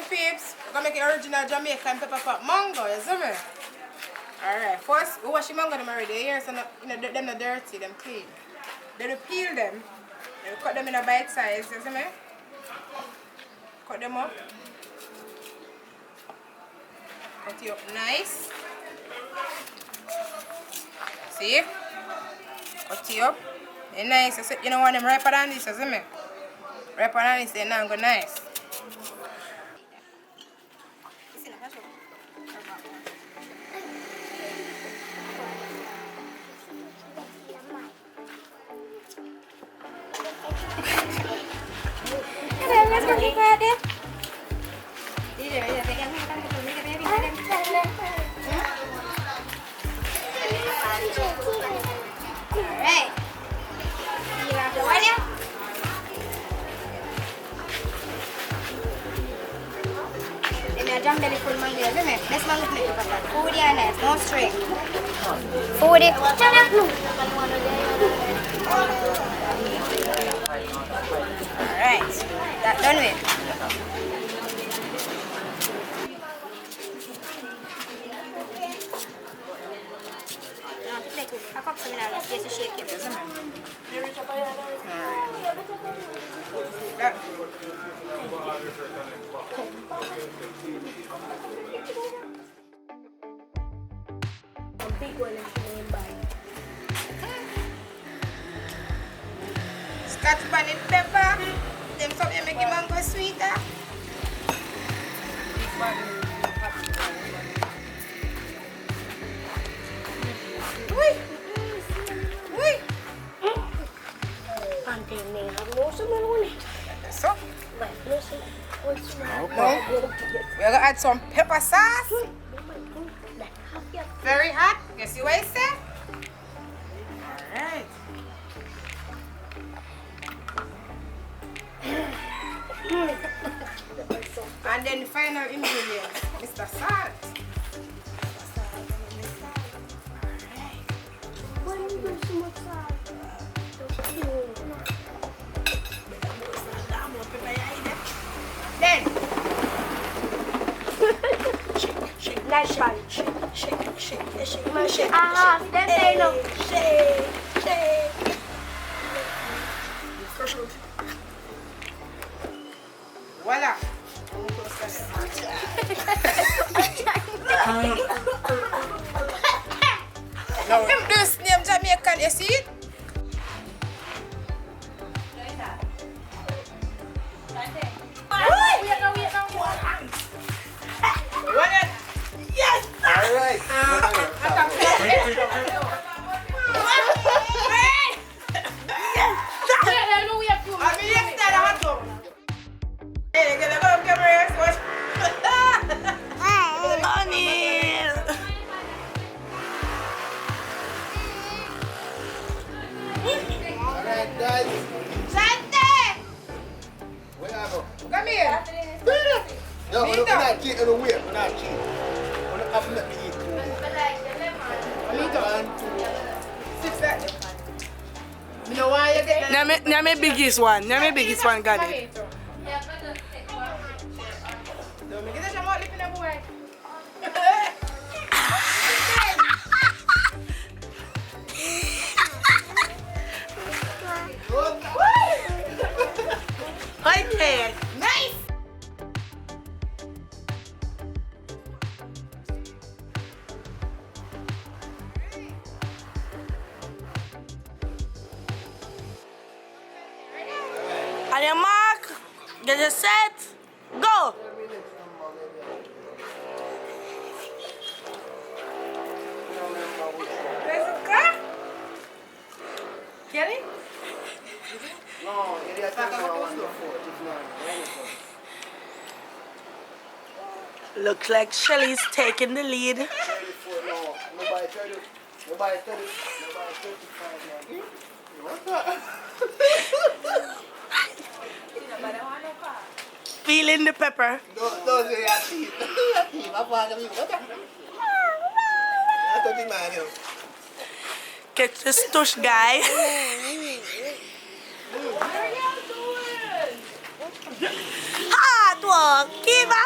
peeps. We're gonna make it original Jamaican pepper pot mango, you see me? Alright, first we wash the mango them already here, so no, you know, them not dirty, them clean. Then we peel them. Then we cut them in a bite size, you see me? Cut them up. Cut it up nice. See? Cut it up. They're nice. You don't want them riper than this, you see me? Riper than this, they're not good nice. Jam belly full mango, isn't it? Let's mango plate for that. Food and nice, no string. Food. Alright, that done with. I got some in our last to shake it, isn't it? Alright. Scotch bonnet pepper. Them something make your mango sweeter. Uy! Uy! So? Okay. We're gonna add some pepper sauce. Very hot. You see what I say? Alright. And then the final ingredients, Mr. Salt. Then nice one. Shake. Ah, then say no. Shake. Voila. Now, this name Jamaican, you see it? Yes! Alright. Come here. No, we're not cheating on the way. We're not cheating. We're not having to eat. 6 that. You know why you get that? Nyame biggest one. Nyame biggest one got it. Don't make it a more lip in a boy. Okay. Nice. On your mark, get your set, go. Where's the car? Kelly? No, it is Looks like Shelly's taking the lead. Nobody 35 now. What's that? Feeling the pepper. Don't say your teeth. Get the stush guy. Hard work, Kiva.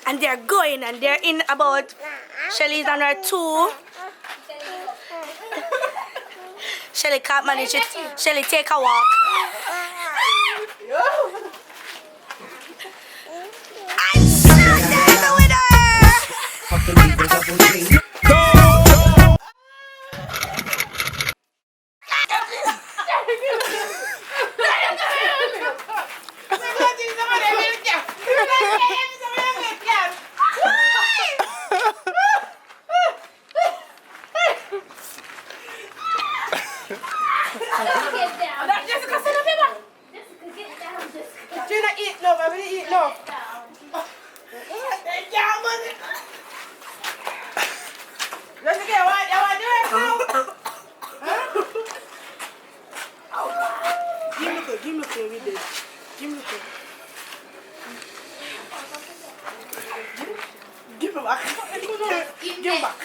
And they're going and they're in about Shelly's on her 2. Shelly can't manage it. Shelly, take a walk. And there's the winner! Give him back. Give him back.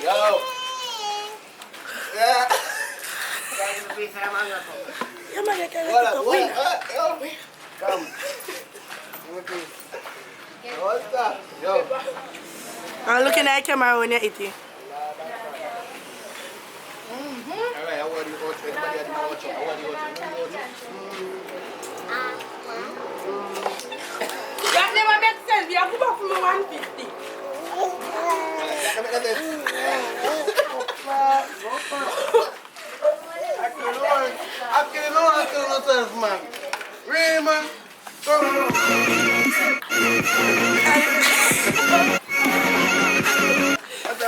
Yo. Yeah. Come. What's that? Yo. I'm looking at the camera when you're eating. Alright, I want you to watch. Everybody has to watch. I want you to watch. That never makes sense. You have to go from 150. I kill myself, man. Really, man?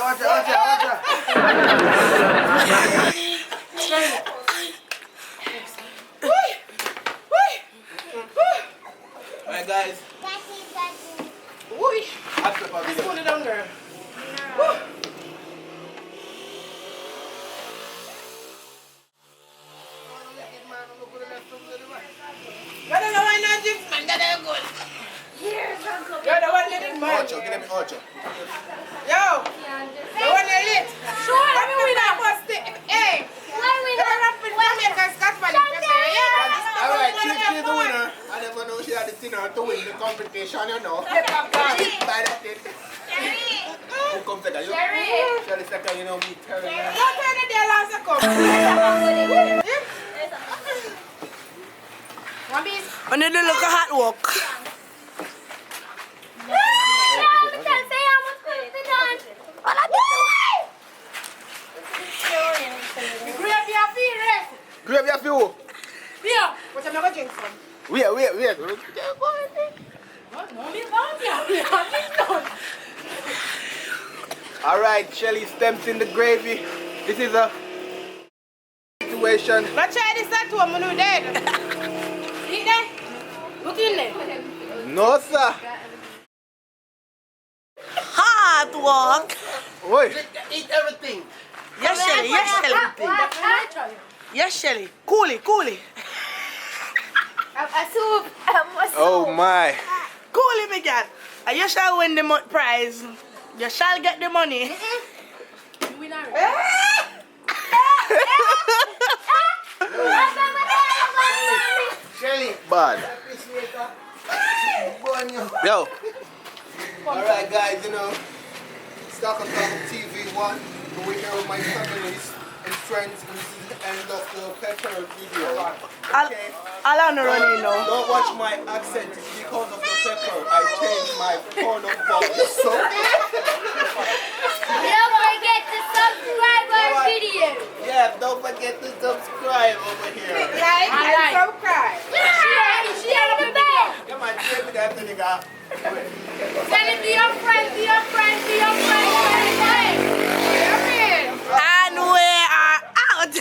Watch out. Alright, guys. After the video. Put it on there. Ocho, give me ocho. Yo, the one that lit. Sure. Let me win that first thing. Hey, they're up in Jamaica, Scotland. Alright, she's the winner. I never know she had the dinner to win the competition, you know. By that thing. Who comes second? You? Sherry second, you know me, Terry. What kind of day last come? When they do look a hot walk. Grab your few. Yeah. What am I going to drink from? Wait. Alright, Shelly stems in the gravy. This is a situation. Let's try this at home when we're dead. Eat that. Look in there. No, sir. Hard walk. Oi. Eat everything. Yes, Shelly. Yes, Shelly. Cool it. A soup. Oh my. Cool it, my girl. And you shall win the prize. You shall get the money. You win already. Shelly. Bad. Yo. Alright guys, you know, Stock TV 1. We're here with my families and friends, and this is the end of the pepper video. Okay. I'll running now. Don't watch my accent, it's because of the pepper. I changed my tone of voice. So Don't forget to subscribe our video. yeah, don't forget to subscribe over here. Like and subscribe. Share the bell. Come on, share with that thing, guys. Send it to your friends, to your friends, to your friends. And we are out.